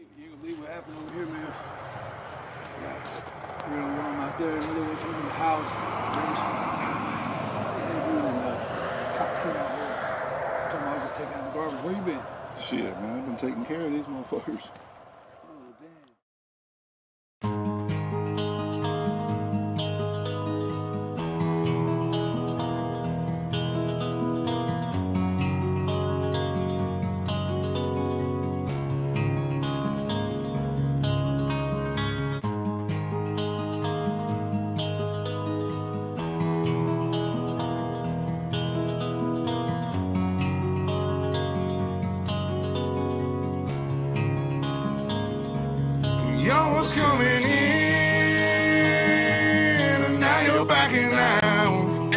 You can believe what happened over here, man. We're gonna run out there and really came in the house. Somebody had you and cops came out here. Told me I was just taking out the garbage. Where you been? Shit, man, I've been taking care of these motherfuckers. Oh, damn. Y'all was coming in, and now you're backing out.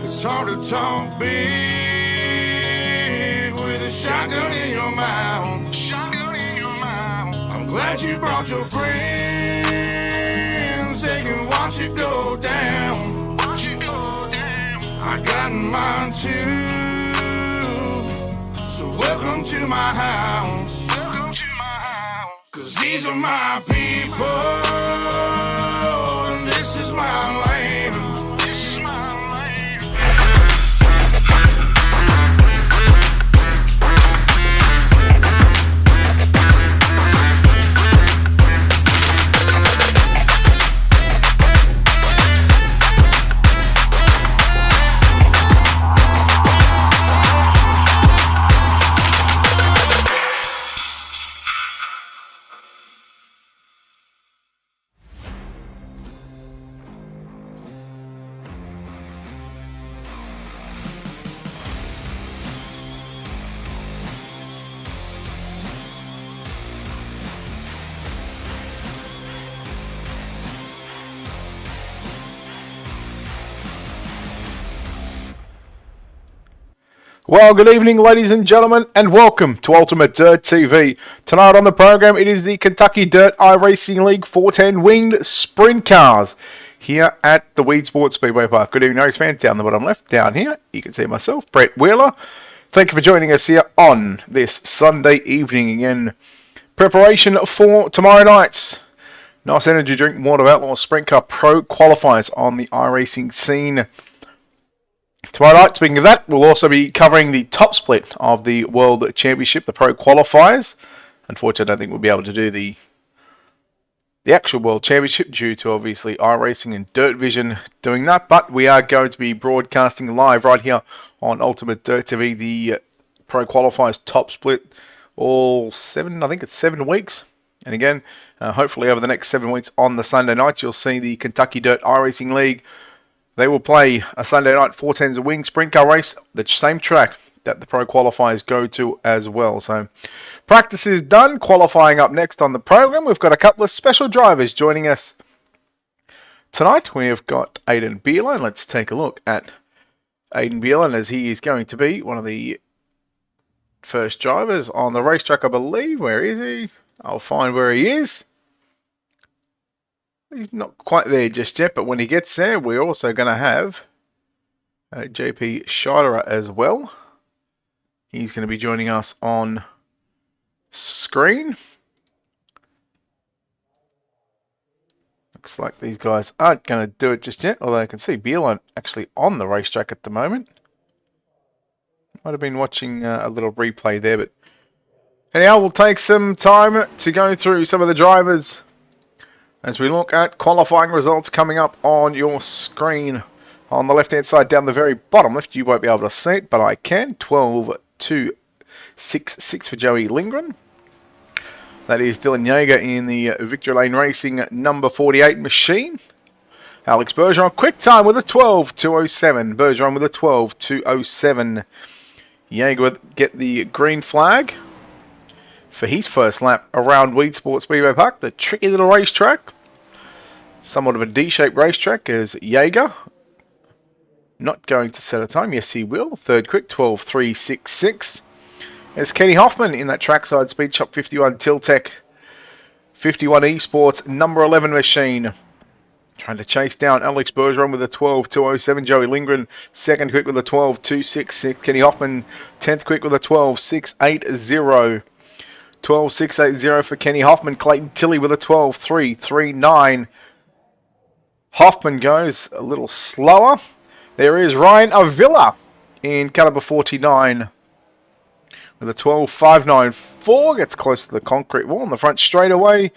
It's hard to talk big with a shotgun in your mouth. I'm glad you brought your friends. They can watch it go down. I got mine too. So welcome to my house. 'Cause these are my people, and this is my land. Well, good evening, ladies and gentlemen, and welcome to Ultimate Dirt TV. Tonight on the program, it is the Kentucky Dirt iRacing League 410 winged sprint cars here at the Weedsport Speedway Park. Good evening, race fans. Down the bottom left, down here, you can see myself, Brett Wheeler. Thank you for joining us here on this Sunday evening in preparation for tomorrow night's nice energy drink, Water Outlaw Sprint Car Pro qualifiers on the iRacing scene. Tomorrow night, speaking of that, we'll also be covering the top split of the World Championship, the Pro Qualifiers. Unfortunately, I don't think we'll be able to do the actual World Championship due to obviously iRacing and Dirt Vision doing that, but we are going to be broadcasting live right here on Ultimate Dirt TV, the Pro Qualifiers top split, all 7 weeks. And again, hopefully over the next 7 weeks on the Sunday night, you'll see the Kentucky Dirt iRacing League. They will play a Sunday night 410s a wing sprint car race, the same track that the Pro Qualifiers go to as well. So practice is done. Qualifying up next on the program. We've got a couple of special drivers joining us tonight. We've got Aidan Beerline. Let's take a look at Aidan Beerline, as he is going to be one of the first drivers on the racetrack, I believe. Where is he? I'll find where he is. He's not quite there just yet, but when he gets there, we're also going to have JP Scheiterer as well. He's going to be joining us on screen. Looks like these guys aren't going to do it just yet, although I can see Beerline actually on the racetrack at the moment. Might have been watching a little replay there, but anyhow, we'll take some time to go through some of the drivers as we look at qualifying results coming up on your screen. On the left-hand side, down the very bottom left, you won't be able to see it, but I can. 12.266 for Joey Lindgren. That is Dylan Yeager in the Victory Lane Racing number 48 machine. Alex Bergeron, quick time with a 12.207. Bergeron with a 12.207. Yeager would get the green flag for his first lap around Weedsport Speedway Park, the tricky little racetrack. Somewhat of a D-shaped racetrack, as Yeager not going to set a time. Yes, he will. Third quick, 12.366. There's Kenny Hoffman in that trackside Speed Shop 51 Tiltec 51 Esports number 11 machine. Trying to chase down Alex Bergeron with a 12.207. Joey Lindgren, second quick with a 12.266. Kenny Hoffman, 10th quick with a 12.680. 12.680 for Kenny Hoffman. Clayton Tilley with a 12.339. Hoffman goes a little slower. There is Ryan Avila in caliber 49 with a 12.594. Gets close to the concrete wall on the front straightaway.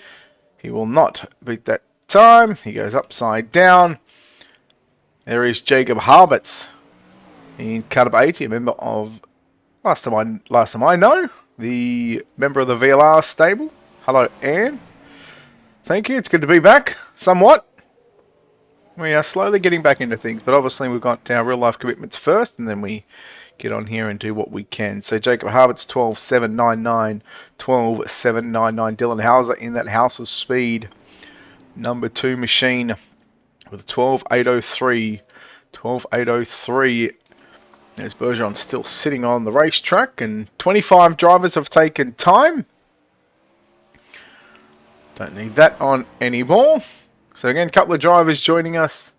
He will not beat that time. He goes upside down. There is Jacob Harberts in caliber 80, a member of last time I know, the member of the VLR stable. Hello, Anne. Thank you. It's good to be back. Somewhat. We are slowly getting back into things, but obviously we've got our real life commitments first, and then we get on here and do what we can. So Jacob Harbert's 12.799, 12.799. Dylan Hauser in that House of Speed number 2 machine with a 12.803, 12.803. There's Bergeron still sitting on the racetrack, and 25 drivers have taken time. Don't need that on anymore. So again, a couple of drivers joining us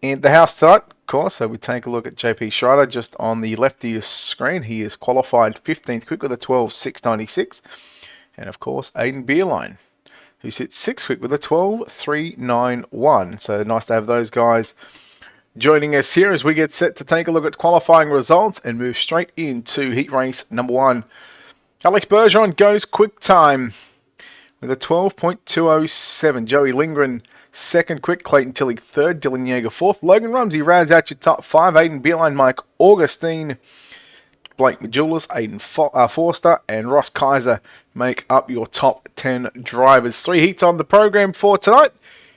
in the house tonight, of course. So we take a look at JP Schreider just on the left of your screen. He is qualified 15th quick with a 12.696. And of course, Aiden Beerline, who sits 6th quick with a 12.391. So nice to have those guys joining us here as we get set to take a look at qualifying results and move straight into heat race number 1. Alex Bergeron goes quick time with a 12.207. Joey Lindgren, 2nd quick. Clayton Tilley, 3rd. Dylan Yeager, 4th. Logan Rumsey rounds out your top 5. Aiden Beerline, Mike Augustine, Blake Majulis, Aiden Forster, and Ross Kaiser make up your top 10 drivers. 3 heats on the program for tonight.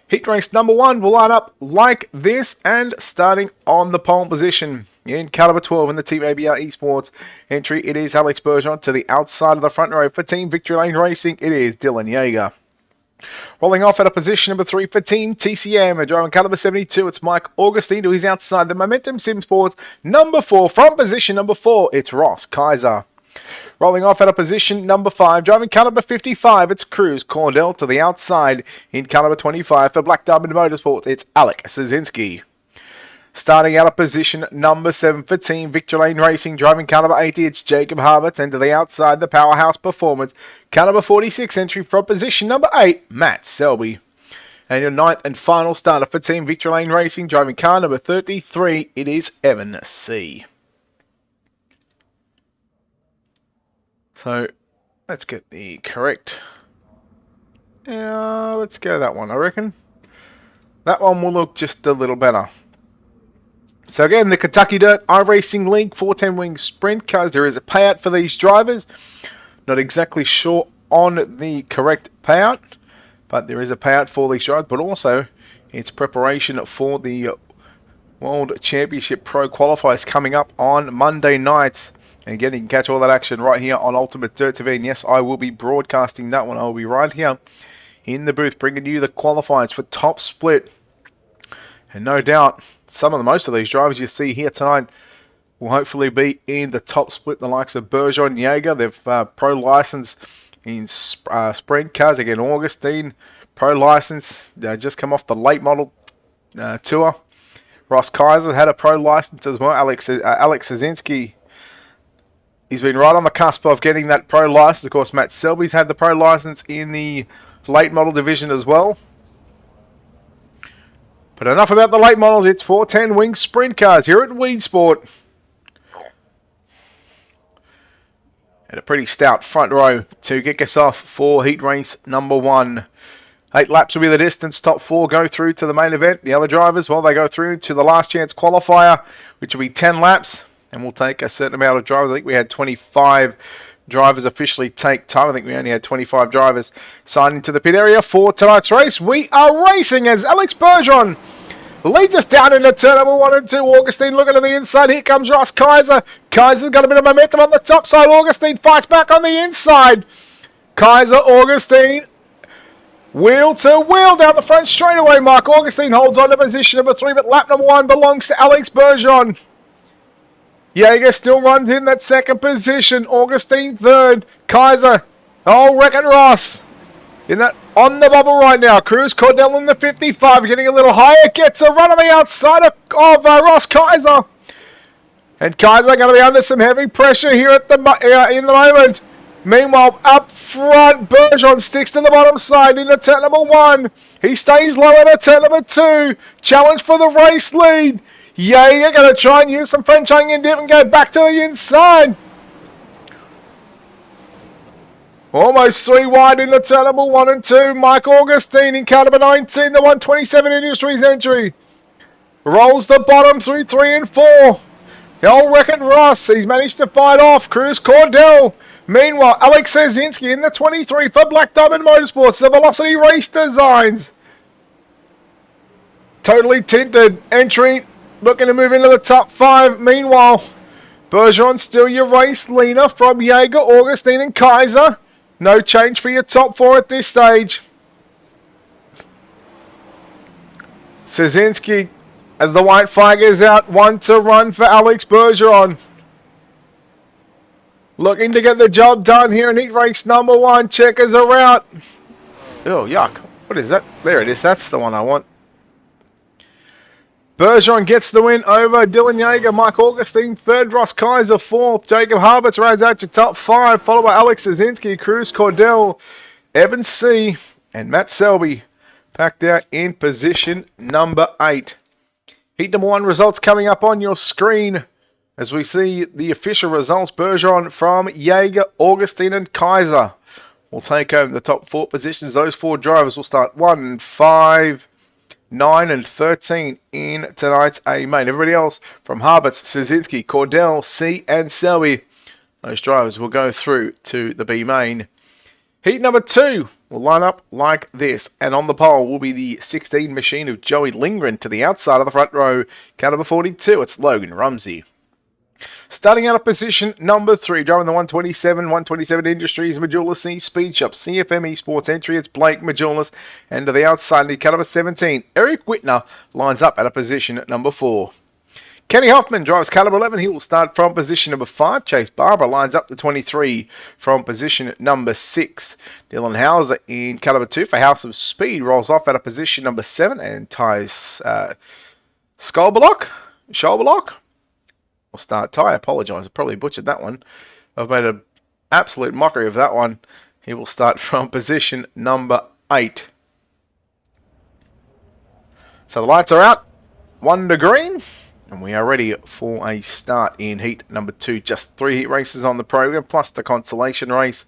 Heat race number 1 will line up like this, and starting on the pole position in caliber 12 in the Team ABR Esports entry, it is Alex Bergeron. To the outside of the front row for Team Victory Lane Racing, it is Dylan Yeager. Rolling off at a position number 3 for Team TCM, driving caliber 72, it's Mike Augustine. To his outside, the Momentum Sim Sports number 4, from position number 4, it's Ross Kaiser. Rolling off at a position number 5, driving caliber 55, it's Cruz Cordell. To the outside in caliber 25 for Black Diamond Motorsports, it's Alec Szynski. Starting out at position number 7 for Team Victory Lane Racing, driving caliber 80, it's Jacob Harberts. And to the outside, the Powerhouse Performance, caliber 46 entry from position number 8, Matt Selby. And your 9th and final starter for Team Victory Lane Racing, driving car number 33, it is Evan C. So let's get the correct. Let's go that one, I reckon. That one will look just a little better. So again, the Kentucky Dirt iRacing League 410 Wing Sprint Cars. There is a payout for these drivers. Not exactly sure on the correct payout, but there is a payout for these drivers. But also, it's preparation for the World Championship Pro Qualifiers coming up on Monday nights. And again, you can catch all that action right here on Ultimate Dirt TV. And yes, I will be broadcasting that one. I will be right here in the booth bringing you the qualifiers for Top Split. And no doubt, most of these drivers you see here tonight will hopefully be in the Top Split. The likes of Bergeron, Yeager, they've pro license in sprint cars. Again, Augustine, pro license, just come off the late model tour. Ross Kaiser had a pro license as well. Alex Szynski, he's been right on the cusp of getting that pro license. Of course, Matt Selby's had the pro license in the late model division as well. But enough about the late models. It's 410 Wing Sprint Cars here at Weedsport. And a pretty stout front row to kick us off for heat race number 1. 8 laps will be the distance. Top 4 go through to the main event. The other drivers, well, they go through to the last chance qualifier, which will be 10 laps. And we'll take a certain amount of drivers. I think we had 25 drivers officially take time. I think we only had 25 drivers signed into the pit area for tonight's race. We are racing as Alex Bergeron leads us down into turn number 1 and 2. Augustine looking to the inside. Here comes Ross Kaiser. Kaiser's got a bit of momentum on the top side. Augustine fights back on the inside. Kaiser, Augustine, wheel to wheel down the front straightaway. Mark Augustine holds on to position number 3, but lap number 1 belongs to Alex Bergeron. Yeager still runs in that 2nd position. Augustine 3rd. Kaiser, Wreck-It Ross in that on the bubble right now. Cruz Cordell in the 55, getting a little higher. Gets a run on the outside of Ross Kaiser. And Kaiser going to be under some heavy pressure here at in the moment. Meanwhile, up front, Bergeron sticks to the bottom side into turn number 1. He stays low into turn number 2. Challenge for the race lead. Jaeger going to try and use some French onion dip and go back to the inside. Almost 3 wide into turn number 1 and 2. Mike Augustine in car number 19, the 127 Industries entry. Rolls the bottom through 3 and 4. The old record Ross, he's managed to fight off Cruz Cordell. Meanwhile, Alex Szynski in the 23 for Black Diamond Motorsports, the Velocity Race Designs. Totally tinted entry, looking to move into the top 5. Meanwhile, Bergeron still your race leader from Jaeger, Augustine and Kaiser. No change for your top 4 at this stage. Szynski, as the white flag is out, 1 to run for Alex Bergeron. Looking to get the job done here in heat race number 1. Checkers are out. Oh, yuck. What is that? There it is. That's the one I want. Bergeron gets the win over Dylan Jaeger, Mike Augustine, 3rd, Ross Kaiser, 4th. Jacob Harberts rounds out your top 5, followed by Alex Szynski, Cruz Cordell, Evan C. and Matt Selby packed out in position number 8. Heat number 1 results coming up on your screen as we see the official results. Bergeron from Jaeger, Augustine and Kaiser will take home the top 4 positions. Those 4 drivers will start 1, 5, 9 and 13 in tonight's A main. Everybody else from Harberts, Szynski, Cordell, C and Selby, those drivers will go through to the B main. Heat number 2 will line up like this, and on the pole will be the 16 machine of Joey Lindgren. To the outside of the front row, car number 42, it's Logan Rumsey. Starting out of position number 3, driving the 127 Industries, Majula C Speed Shop, CFM Esports entry, it's Blake Majulis. And to the outside, the car number 17, Eric Whitner, lines up at a position at number 4. Kenny Hoffman drives car number 11. He will start from position number 5. Chase Barber lines up to 23 from position number 6. Dylan Hauser in car number 2 for House of Speed rolls off at a position number 7 and ties Scholblock. Or start Ty. I apologise. I probably butchered that one. I've made an absolute mockery of that one. He will start from position number 8. So the lights are out. 1 to green. And we are ready for a start in heat number 2. Just 3 heat races on the program, plus the consolation race.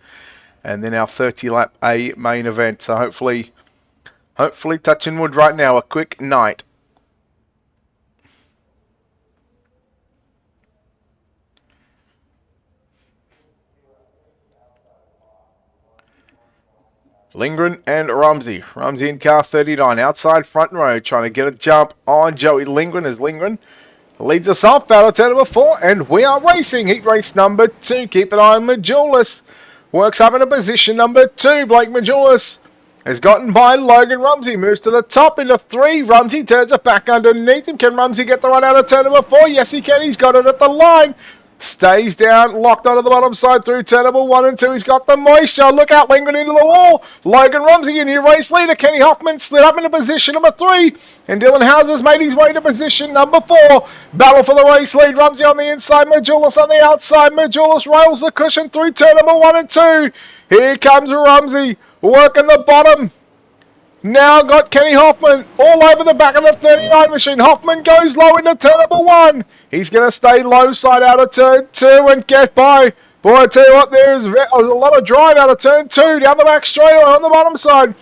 And then our 30-lap A main event. So hopefully touching wood right now, a quick night. Lindgren and Rumsey. Rumsey in car 39, outside front row, trying to get a jump on Joey Lindgren as Lindgren leads us off. Battle turn number 4, and we are racing heat race number 2. Keep an eye on Majulis. Works up in a position number 2. Blake Majulis has gotten by Logan Rumsey. Moves to the top into 3. Rumsey turns it back underneath him. Can Rumsey get the run out of turn number 4? Yes, he can. He's got it at the line. Stays down, locked onto the bottom side through turn number 1 and 2. He's got the moisture. Look out, Lindgren into the wall. Logan Rumsey, your new race leader. Kenny Hoffman slid up into position number 3. And Dylan Hauser's made his way to position number 4. Battle for the race lead. Rumsey on the inside, Majulis on the outside. Majulis rails the cushion through turn number 1 and 2. Here comes Rumsey, working the bottom. Now got Kenny Hoffman all over the back of the 39 machine. Hoffman goes low into turn number 1. He's going to stay low side out of turn 2 and get by. Boy, I tell you what, there's a lot of drive out of turn 2. Down the back straight on the bottom side.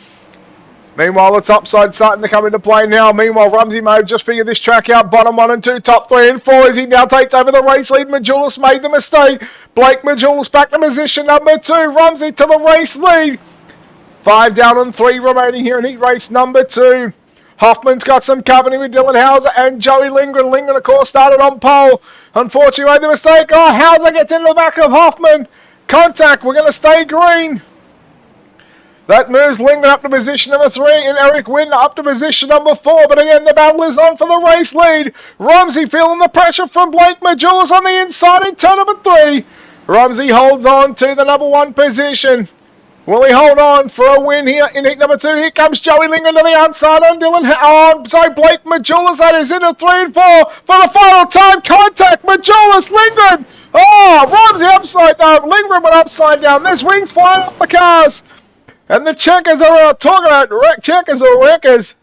Meanwhile, the top side starting to come into play now. Meanwhile, Rumsey may have just figured this track out. Bottom 1 and 2, top 3 and 4 as he now takes over the race lead. Majulis made the mistake. Blake Majulis back to position number 2. Rumsey to the race lead. 5 down and 3 remaining here in heat race number 2. Hoffman's got some company with Dylan Hauser and Joey Lindgren. Lindgren, of course, started on pole. Unfortunately, made the mistake. Oh, Hauser gets into the back of Hoffman. Contact. We're going to stay green. That moves Lindgren up to position number 3 and Eric Whitner up to position number 4. But again, the battle is on for the race lead. Rumsey feeling the pressure from Blake Majulis on the inside in turn number 3. Rumsey holds on to the number 1 position. Will he hold on for a win here in heat number 2? Here comes Joey Lindgren to the outside on Blake Majulis. That is into 3 and 4 for the final time. Contact, Majulis, Lindgren. Oh, Oh, Ramsey upside down. Lindgren went upside down. There's wings flying off the cars. And the checkers are talking about checkers or wreckers.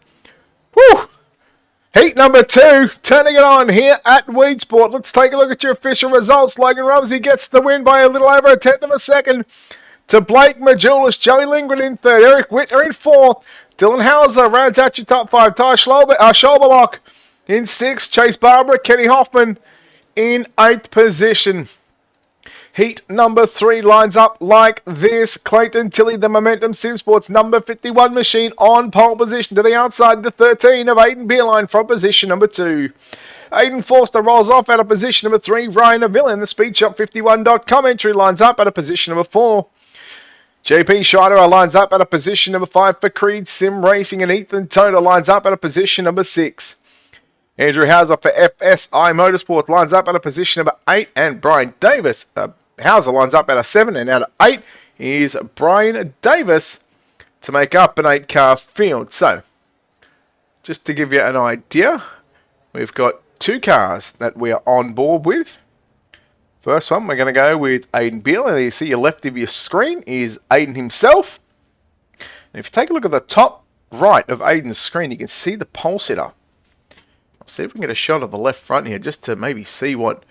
Whew. Heat number 2, turning it on here at Weedsport. Let's take a look at your official results. Logan Ramsey gets the win by a little over a tenth of a second to Blake Majulis. Joey Lindgren in 3rd. Eric Whitner in 4th. Dylan Hauser rounds out your top 5. Ty Schauberlock in 6th. Chase Barber, Kenny Hoffman in 8th position. Heat number 3 lines up like this. Clayton Tilley, the Momentum Sim Sports number 51 machine on pole position to the outside. The 13 of Aiden Beerline from position number 2. Aiden Forster rolls off out of position number 3. Ryan Avila in the SpeedShop51.com entry lines up at a position number 4. JP Scheider lines up at a position number 5 for Creed Sim Racing, and Ethan Toda lines up at a position number 6. Andrew Hauser for FSI Motorsports lines up at a position number 8, and Brian Davis, Hauser lines up at a 7, and out of 8 is Brian Davis to make up an 8-car field. So, just to give you an idea, we've got 2 cars that we are on board with. First one, we're going to go with Aiden Beal, and you see your left of your screen is Aiden himself. And if you take a look at the top right of Aiden's screen, you can see the pole setter. I'll see if we can get a shot of the left front here, just to maybe see what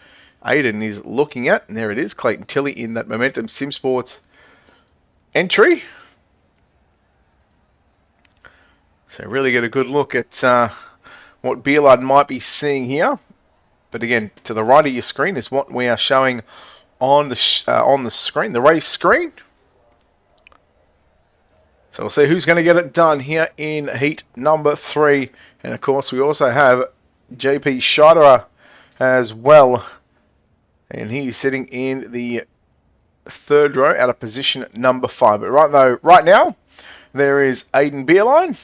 Aiden is looking at. And there it is, Clayton Tilley in that Momentum Sim Sports entry. So really get a good look at what Bealard might be seeing here. But again, to the right of your screen is what we are showing on the screen, the race screen. So we'll see who's going to get it done here in heat number 3. And of course, we also have JP Scheiderer as well. And he's sitting in the 3rd row out of position number 5. But right now, there is Aiden Beerline.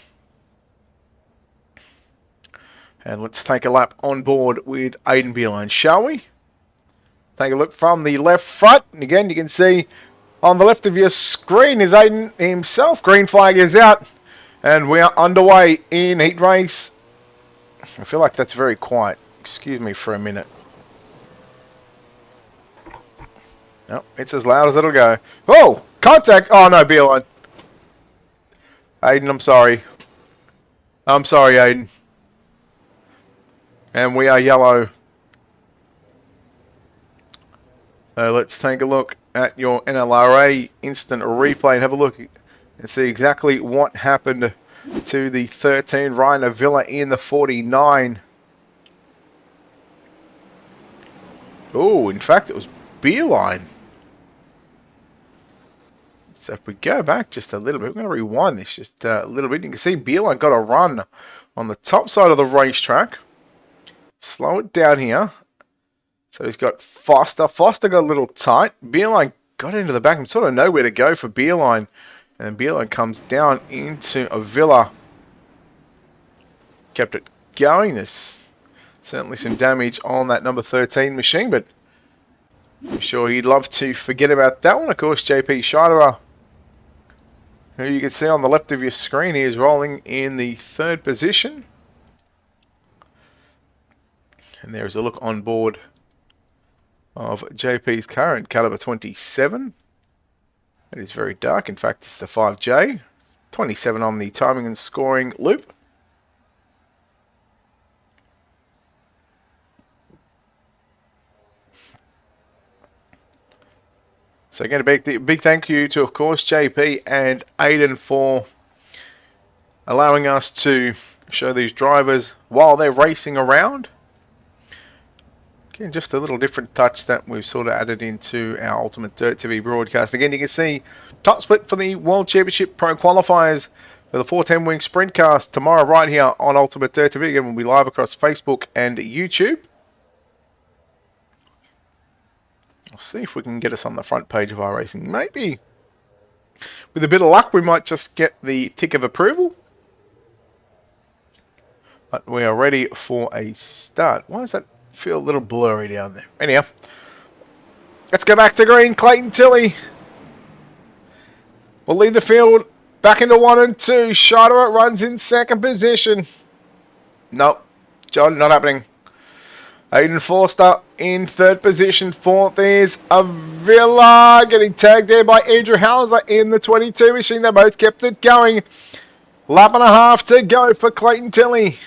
And let's take a lap on board with Aiden Beerline, shall we? Take a look from the left front. And again, you can see on the left of your screen is Aiden himself. Green flag is out. And we are underway in heat race. I feel like that's very quiet. Excuse me for a minute. No, it's as loud as it'll go. Oh, contact. Oh, no, Beerline. Aiden, I'm sorry. I'm sorry, Aiden. And we are yellow. So let's take a look at your NLRA instant replay and have a look and see exactly what happened to the 13 Ryan Avila in the 49. Oh, in fact, it was Beerline. So if we go back just a little bit, we're going to rewind this just a little bit. You can see Beerline got a run on the top side of the racetrack. Slow it down here. So he's got Foster. Foster got a little tight. Beerline got into the back and sort of know where to go for Beerline. And Beerline comes down into Avila. Kept it going. There's certainly some damage on that number 13 machine, but I'm sure he'd love to forget about that one. Of course, JP Scheiderer, who you can see on the left of your screen, he is rolling in the 3rd position. And there's a look on board of JP's car in caliber 27. It is very dark. In fact, it's the 5J. 27 on the timing and scoring loop. So again, a big thank you to, of course, JP and Aiden for allowing us to show these drivers while they're racing around. Again, just a little different touch that we've sort of added into our Ultimate Dirt TV broadcast. Again, you can see top split for the World Championship Pro Qualifiers for the 410 Wing Sprintcars tomorrow right here on Ultimate Dirt TV. Again, we'll be live across Facebook and YouTube. I'll see if we can get us on the front page of Iracing. Maybe with a bit of luck, we might just get the tick of approval. But we are ready for a start. Why does that feel a little blurry down there? Anyhow, let's go back to green. Clayton Tilley will lead the field back into 1 and 2. Scheiderer runs in 2nd position. Nope, John, not happening. Aiden Forster in third position. Fourth is Avila, getting tagged there by Andrew Hauser in the 22 machine. They both kept it going. Lap and a half to go for Clayton Tilley.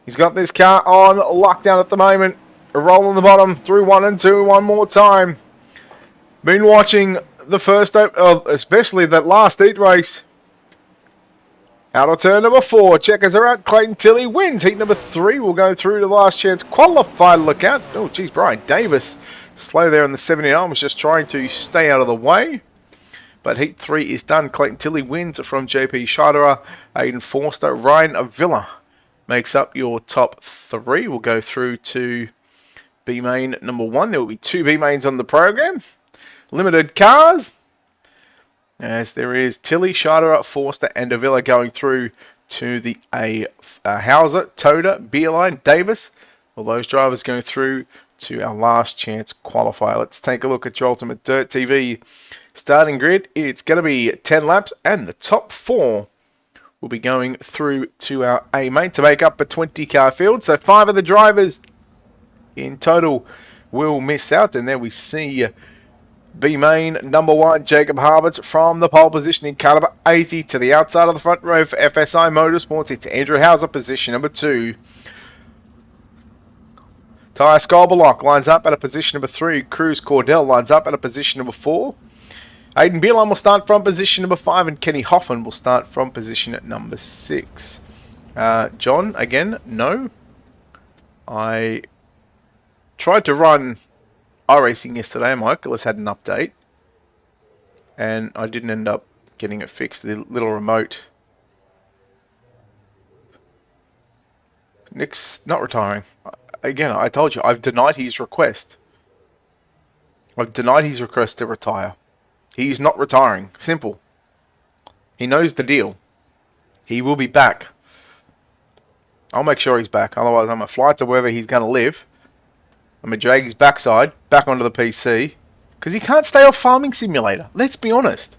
He's got this car on lockdown at the moment. A roll on the bottom through 1 and 2 one more time. Been watching the first, especially that last heat race. Out of turn number 4, checkers are out. Clayton Tilley wins. Heat number 3 will go through to the last chance qualified lookout. Oh, geez, Brian Davis slow there on the 79. Was just trying to stay out of the way. But heat 3 is done. Clayton Tilley wins from JP Scheidler, Aiden Forster, Ryan Avila makes up your top 3. We'll go through to B main number 1. There will be 2 B mains on the program. Limited cars. As there is Tilley, Scheidler, Forster, and Avila going through to the Hauser, Toda, Beerline, Davis. All those drivers going through to our last chance qualifier. Let's take a look at your Ultimate Dirt TV starting grid. It's going to be 10 laps, and the top 4 will be going through to our A main to make up a 20-car field. So 5 of the drivers in total will miss out, and there we see B main number 1, Jacob Harberts from the pole position in car number 80 to the outside of the front row for FSI Motorsports. It's Andrew Hauser, position number 2. Ty Skolberlock lines up at a position number 3. Cruz Cordell lines up at a position number 4. Aiden Beerline will start from position number 5, and Kenny Hoffman will start from position at number 6. John, again, no. I tried to run Iracing yesterday. My Oculus had an update, and I didn't end up getting it fixed. The little remote. Nick's not retiring. Again, I told you, I've denied his request. I've denied his request to retire. He's not retiring. Simple. He knows the deal. He will be back. I'll make sure he's back. Otherwise, I'm going to fly to wherever he's going to live. I'm going to drag his backside back onto the PC. Because he can't stay off Farming Simulator. Let's be honest.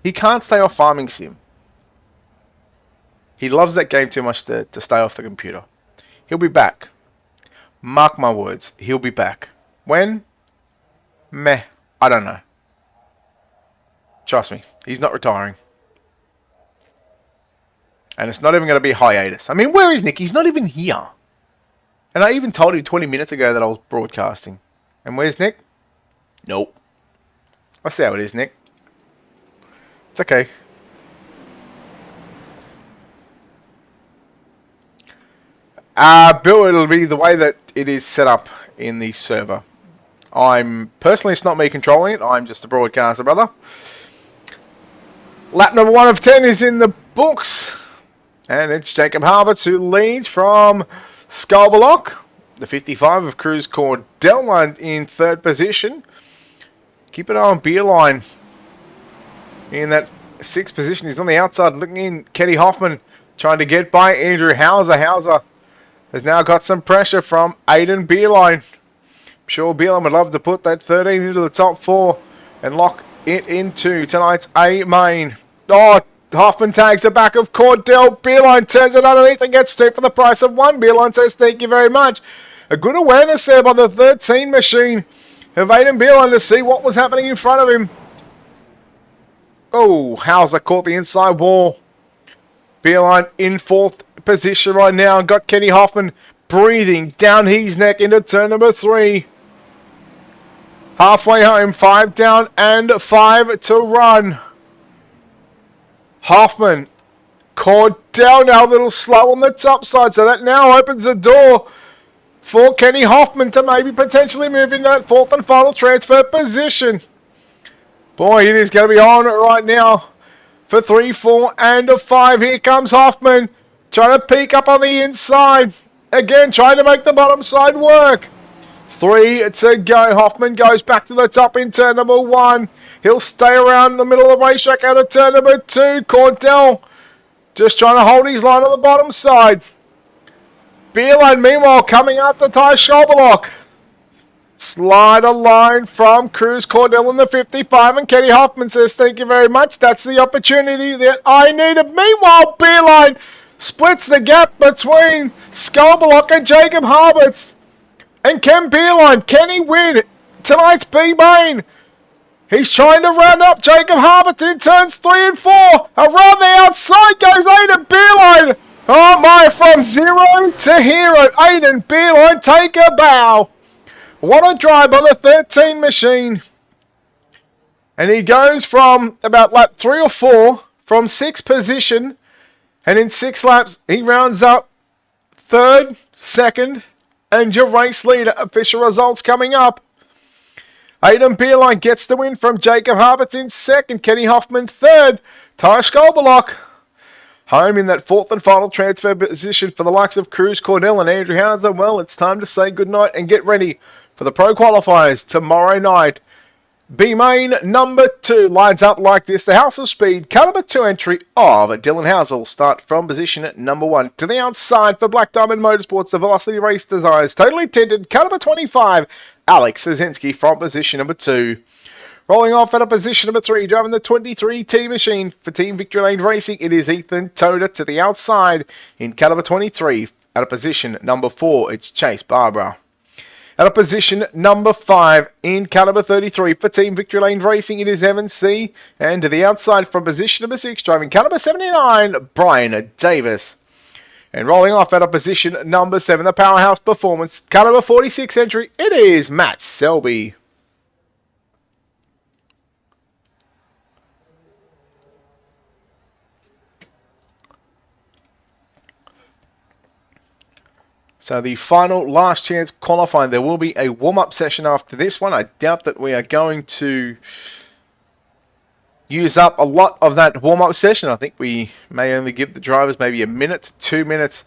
He can't stay off Farming Sim. He loves that game too much to stay off the computer. He'll be back. Mark my words. He'll be back. When? Meh. I don't know. Trust me. He's not retiring. And it's not even going to be a hiatus. I mean, where is Nick? He's not even here. And I even told him 20 minutes ago that I was broadcasting. And where's Nick? Nope. I see how it is, Nick. It's okay. Bill, it'll be the way that it is set up in the server. Personally, it's not me controlling it. I'm just a broadcaster, brother. Lap number 1 of 10 is in the books. And it's Jacob Harberts who leads from Skolberlock. The 55 of Cruz Cordell in third position. Keep an eye on Beerline in that 6th position. He's on the outside looking in. Kenny Hoffman trying to get by Andrew Hauser. Hauser has now got some pressure from Aiden Beerline. I'm sure Beerline would love to put that 13 into the top 4 and lock it into tonight's A main. Oh, Hoffman tags the back of Cordell. Beerline turns it underneath and gets 2 for the price of 1. Beerline says thank you very much. A good awareness there by the 13 machine of Aiden Beerline to see what was happening in front of him. Oh, Hauser caught the inside wall. Beerline in 4th position right now and got Kenny Hoffman breathing down his neck into turn number 3. Halfway home, 5 down and 5 to run. Hoffman, Cordell now a little slow on the top side, so that now opens the door for Kenny Hoffman to maybe potentially move in that 4th and final transfer position. Boy, it is going to be on right now for 3, 4 and a 5. Here comes Hoffman trying to peek up on the inside. Again, trying to make the bottom side work. 3 to go. Hoffman goes back to the top in turn number 1. He'll stay around the middle of the racetrack out of turn number 2. Cordell just trying to hold his line on the bottom side. Beerline, meanwhile, coming up to Ty Skolberlock. Slide a line from Cruz Cordell in the 55, and Kenny Hoffman says, thank you very much. That's the opportunity that I needed. Meanwhile, Beerline splits the gap between Skolberlock and Jacob Harberts. And Ken Beerline, can he win tonight's B-Main? He's trying to round up Jacob Harberton, turns 3 and 4. Around the outside goes Aiden Beerline. Oh my, from 0 to hero. Aiden Beerline, take a bow. What a drive by the 13 machine. And he goes from about lap 3 or 4 from 6th position. And in 6 laps, he rounds up 3rd, 2nd, and your race leader. Official results coming up. Aiden Beerline gets the win from Jacob Harberton 2nd, Kenny Hoffman 3rd, Ty Skolberlock home in that 4th and final transfer position for the likes of Cruz Cordell and Andrew Hauser. Well, it's time to say goodnight and get ready for the Pro Qualifiers tomorrow night. B-Main number 2 lines up like this. The House of Speed, caliber 2 entry of Dylan Hauser will start from position at number 1. To the outside for Black Diamond Motorsports, the Velocity Race Desires, totally tinted, caliber 25, Alex Szynski from position number 2. Rolling off at a position number 3, driving the 23T machine for Team Victory Lane Racing, it is Ethan Toda. To the outside in caliber 23 at a position number 4, it's Chase Barbara. At a position number 5 in caliber 33 for Team Victory Lane Racing, it is Evan C. And to the outside from position number 6, driving caliber 79, Brian Davis. And rolling off at a position number 7, the Powerhouse Performance, caliber 46 entry, it is Matt Selby. So the final last chance qualifying, there will be a warm-up session after this one. I doubt that we are going to use up a lot of that warm-up session. I think we may only give the drivers maybe a minute, 2 minutes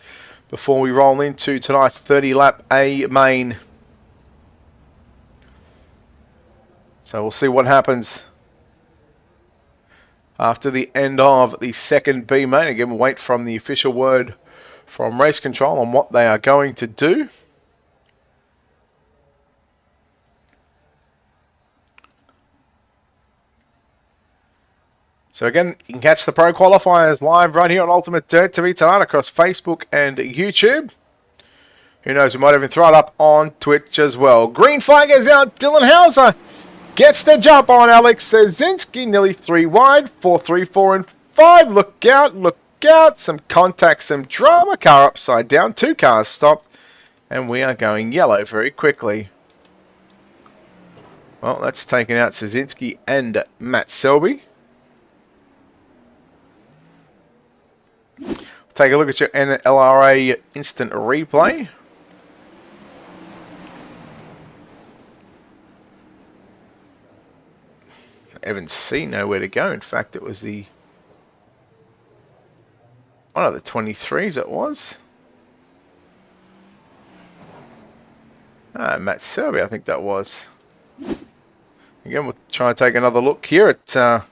before we roll into tonight's 30-lap A-Main. So we'll see what happens after the end of the second B-Main. Again, we'll wait from the official word from Race Control on what they are going to do. So again, you can catch the Pro Qualifiers live right here on Ultimate Dirt TV tonight across Facebook and YouTube. Who knows, we might even throw it up on Twitch as well. Green flag is out. Dylan Hauser gets the jump on Alex Szynski, nearly 3 wide. 4, 3, 4, and 5. Look out, look out. Some contact, some drama. Car upside down. 2 cars stopped. And we are going yellow very quickly. Well, that's taken out Szynski and Matt Selby. Take a look at your NLRA instant replay. Evan C nowhere to go. In fact, it was the one of the 23s it was. Matt Selby, I think that was. Again, we'll try and take another look here at the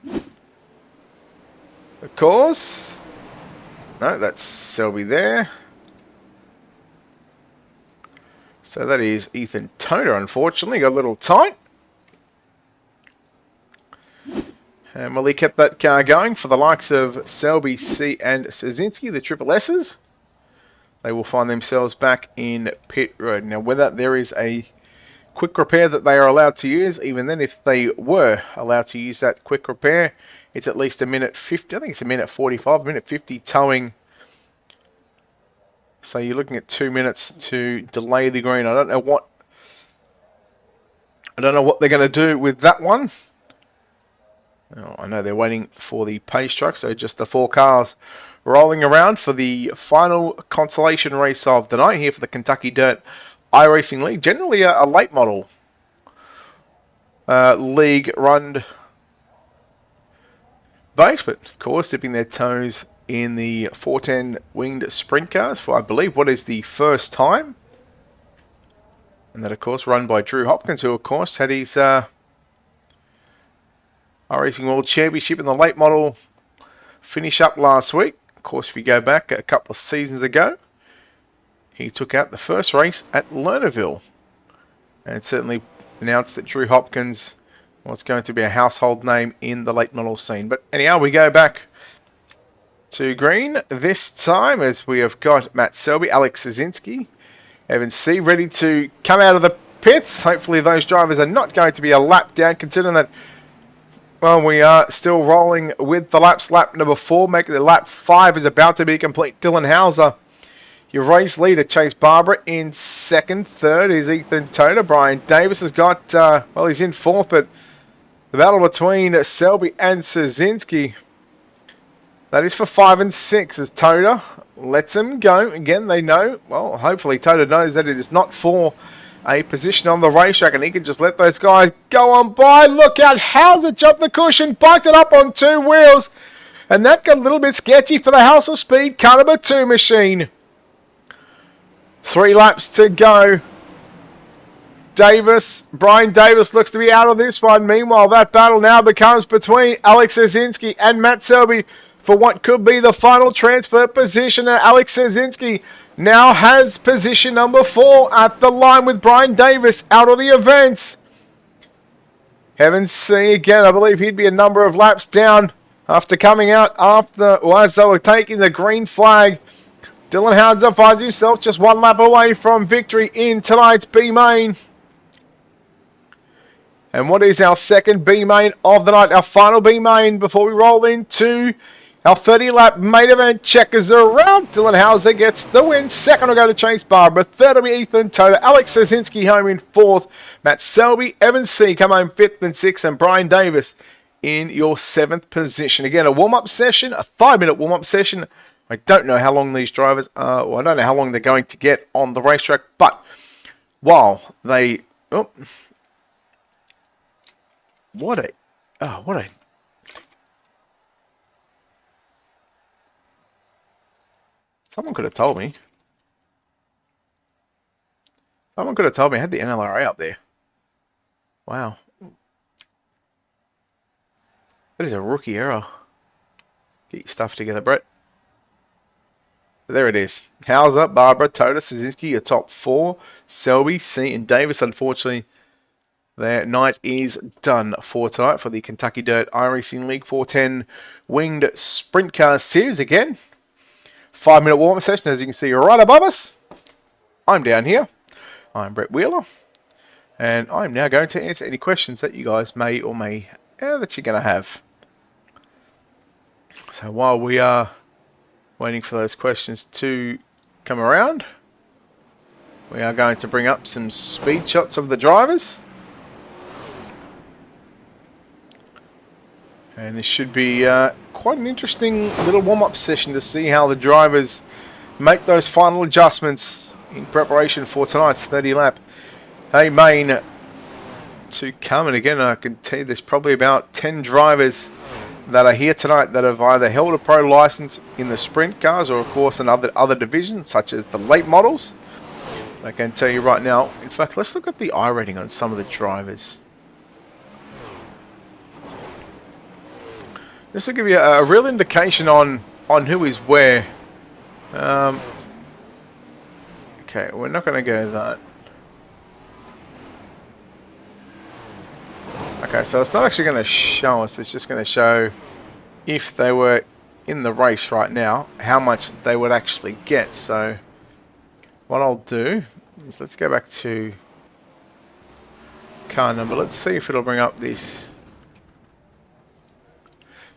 course. No, that's Selby there. So that is Ethan Toner, unfortunately. Got a little tight. And Malik kept that car going for the likes of Selby, C and Szynski, the Triple S's. They will find themselves back in pit road. Now, whether there is a quick repair that they are allowed to use, even then, if they were allowed to use that quick repair, it's at least a minute 50. I think it's a minute 45, minute 50 towing. So you're looking at 2 minutes to delay the green. I don't know what they're going to do with that one. Oh, I know they're waiting for the pace truck, so just the 4 cars rolling around for the final consolation race of the night here for the Kentucky Dirt iRacing League. Generally a late model league run base, but of course dipping their toes in the 410 winged sprint cars for, I believe, what is the first time. And that, of course, run by Drew Hopkins, who, of course, had his iRacing World Championship in the late model finish up last week. Of course, if you go back a couple of seasons ago, he took out the first race at Lernerville. And certainly announced that Drew Hopkins was going to be a household name in the late model scene. But anyhow, we go back to green this time as we have got Matt Selby, Alex Szynski, Evan C ready to come out of the pits. Hopefully those drivers are not going to be a lap down, considering that, well, we are still rolling with the laps. Lap number 4, making the lap 5 is about to be complete. Dylan Hauser, your race leader. Chase Barber in second. Third is Ethan Toda. Brian Davis has got, well, he's in fourth, but the battle between Selby and Szynski, that is for 5 and 6 as Toda lets him go. Again, they know, well, hopefully Toda knows that it is not for a position on the racetrack, and he can just let those guys go on by. Look out, Hauser jumped the cushion, biked it up on 2 wheels, and that got a little bit sketchy for the House of Speed car number 2 machine. 3 laps to go. Brian Davis looks to be out of this one. Meanwhile, that battle now becomes between Alex Szynski and Matt Selby for what could be the final transfer position. And Alex Szynski now has position number 4 at the line with Brian Davis out of the event. Heaven see again, I believe he'd be a number of laps down after coming out as they were taking the green flag. Dylan Hauser finds himself just 1 lap away from victory in tonight's B main. And what is our second B main of the night, our final B main before we roll into our 30-lap main event. Checkers around. Dylan Hauser gets the win. Second will go to Chase Barber. Third will be Ethan Toda. Alex Szynski home in 4th. Matt Selby, Evan C come home 5th and 6th. And Brian Davis in your 7th position. Again, a warm-up session, a 5-minute warm-up session. I don't know how long these drivers are, well, I don't know how long they're going to get on the racetrack. But while they... Oh, what a... Someone could have told me. Someone could have told me I had the NLRA up there. Wow. That is a rookie error. Get your stuff together, Brett. There it is. Hauser, Barbara, Toda, Szynski, your top 4. Selby, C, and Davis. Unfortunately, their night is done for tonight for the Kentucky Dirt iRacing League 410 Winged Sprint Car Series again. 5-minute warm-up session, as you can see right above us. I'm down here. I'm Brett Wheeler. And I'm now going to answer any questions that you guys may or may that you're going to have. So while we are waiting for those questions to come around, we are going to bring up some speed shots of the drivers. And this should be quite an interesting little warm-up session to see how the drivers make those final adjustments in preparation for tonight's 30-lap main to come. And again, I can tell you there's probably about 10 drivers that are here tonight that have either held a pro license in the sprint cars or, of course, in other divisions, such as the late models. I can tell you right now, in fact, let's look at the I rating on some of the drivers. This will give you a real indication on who is where. Okay, we're not going to go that. Okay, so it's not actually going to show us. It's just going to show if they were in the race right now, how much they would actually get. So what I'll do is let's go back to car number. Let's see if it'll bring up this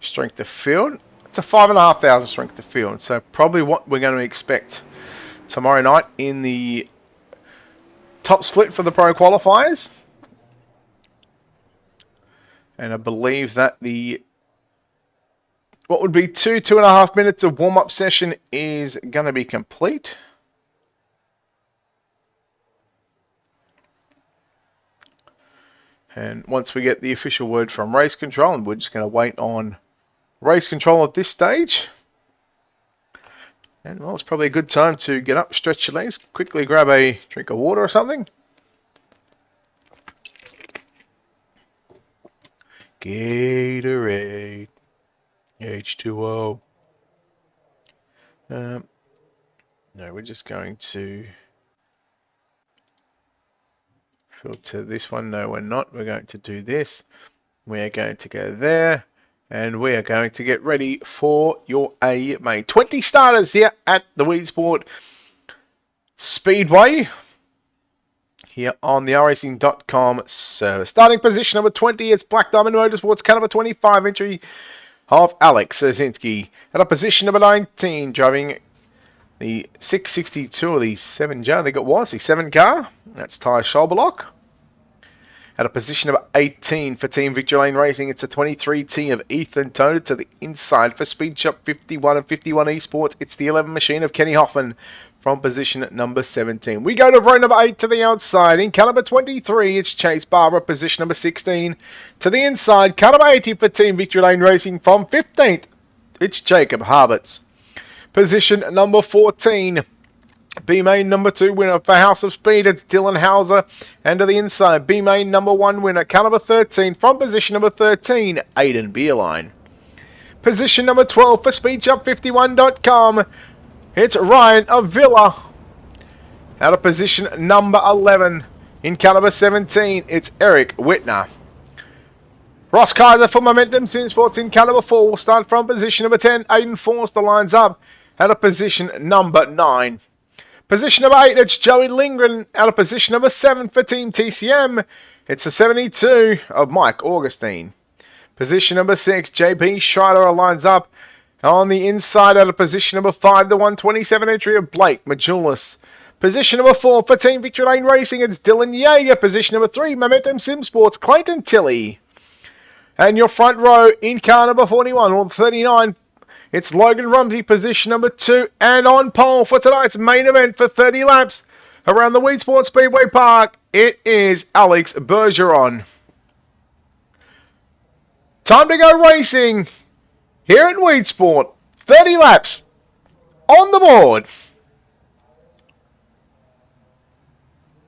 strength of field. It's a 5,500 strength of field, so probably what we're going to expect tomorrow night in the top split for the pro qualifiers. And I believe that the what would be 2.5 minutes of warm-up session is going to be complete. And once we get the official word from race control, and we're just going to wait on race control at this stage. And well, it's probably a good time to get up, stretch your legs, quickly grab a drink of water or something. Gatorade, H2O. No, we're just going to filter this one. No, we're not. We're going to do this. We're going to go there. And we are going to get ready for your A main. 20 starters here at the Weedsport Speedway here on the Iracing.com server. Starting position number 20, it's Black Diamond Motorsports, caliber 25 entry of Alex Zazinski. At a position number 19, driving the 662 or the 7J, I think it was, the 7 car. That's Ty Scholberlock. At a position number 18 for Team Victory Lane Racing, it's a 23T of Ethan Toad to the inside for Speed Shop 51 and 51 Esports. It's the 11 machine of Kenny Hoffman from position number 17. We go to row number 8 to the outside. In caliber 23, it's Chase Barber, position number 16. To the inside, caliber 80 for Team Victory Lane Racing from 15th. It's Jacob Harberts. Position number 14. B-Main number 2 winner for House of Speed, it's Dylan Hauser. And to the inside, B-Main number 1 winner, caliber 13, from position number 13, Aidan Beerline. Position number 12 for SpeedShop51.com, it's Ryan Avila. Out of position number 11, in caliber 17, it's Eric Whitner. Ross Kaiser for Momentum Sim Sports in caliber 4 will start from position number 10. Aidan Forster lines up out of position number 9. Position number 8, it's Joey Lindgren. Out of position number 7 for Team TCM, it's a 72 of Mike Augustine. Position number 6, JP Schreider lines up on the inside. Out of position number 5, the 127 entry of Blake Majulis. Position number 4 for Team Victory Lane Racing, it's Dylan Yeager. Position number 3, Momentum Sim Sports, Clayton Tilley. And your front row in car number 41 or 39, it's Logan Rumsey, position number 2, and on pole for tonight's main event for 30 laps around the Weedsport Speedway Park, it is Alex Bergeron. Time to go racing here at Weedsport. 30 laps on the board.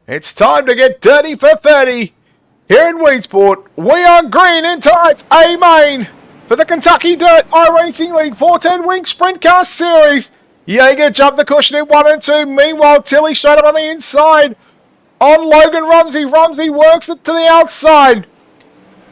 It's time to get dirty for 30 here in Weedsport. We are green in tonight's A main for the Kentucky Dirt iRacing League 410 Wing Sprint Car Series. Yeager jumped the cushion in 1 and 2. Meanwhile, Tilley straight up on the inside on Logan Rumsey. Rumsey works it to the outside.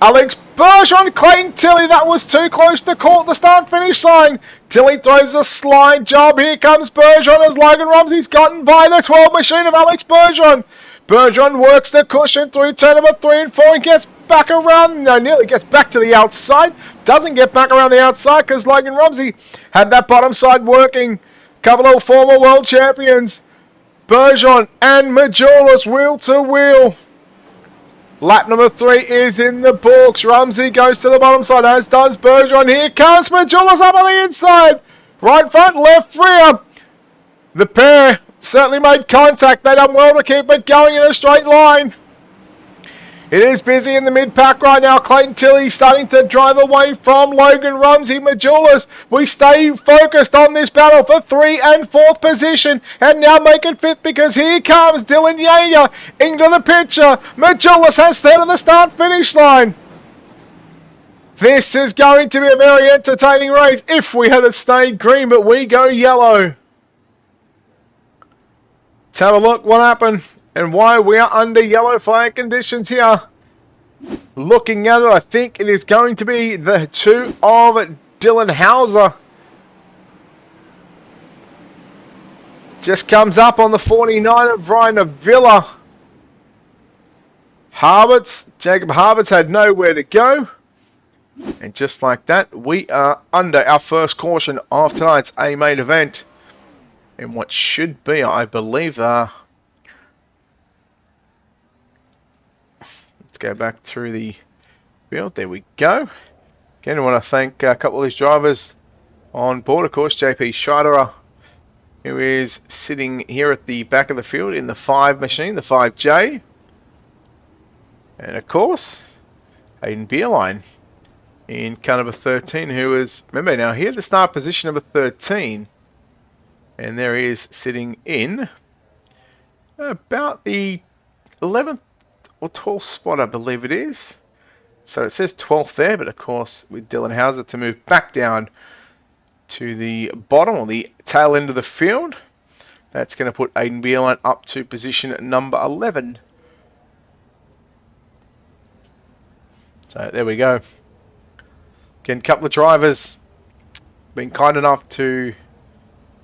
Alex Bergeron, Clayton Tilley. That was too close to call at the start-finish line. Tilley throws a slide job. Here comes Bergeron as Logan Rumsey's gotten by the 12 machine of Alex Bergeron. Bergeron works the cushion through turn number 3 and 4 and gets back around. No, nearly gets back to the outside. Doesn't get back around the outside because Logan Rumsey had that bottom side working. Couple of former world champions, Bergeron and Majulis, wheel to wheel. Lap number 3 is in the books. Rumsey goes to the bottom side, as does Bergeron. Here comes Majulis up on the inside. Right front, left rear. The pair certainly made contact. They done well to keep it going in a straight line. It is busy in the mid-pack right now. Clayton Tilley starting to drive away from Logan Rumsey. Majulis, we stay focused on this battle for 3 and 4th position. And now make it 5th because here comes Dylan Yeager into the picture. Majulis has 3rd of the start-finish line. This is going to be a very entertaining race if we had stayed green, but we go yellow. Let's have a look what happened and why we are under yellow flag conditions here. Looking at it, I think it is going to be the 2 of Dylan Hauser. Just comes up on the 49 of Ryan Avila. Jacob Harberts had nowhere to go. And just like that, we are under our first caution of tonight's A main event. And what should be, I believe, let's go back through the field. There we go. Again, I want to thank a couple of these drivers on board. Of course, JP Schreider, who is sitting here at the back of the field in the 5 machine, the 5J. And of course, Aidan Beerline in car number 13, who is, remember now, here to start position number 13. And there he is sitting in about the 11th or 12th spot, I believe it is. So it says 12th there, but of course with Dylan Hauser to move back down to the bottom or the tail end of the field. That's going to put Aidan Beerline up to position number 11. So there we go. Again, a couple of drivers been kind enough to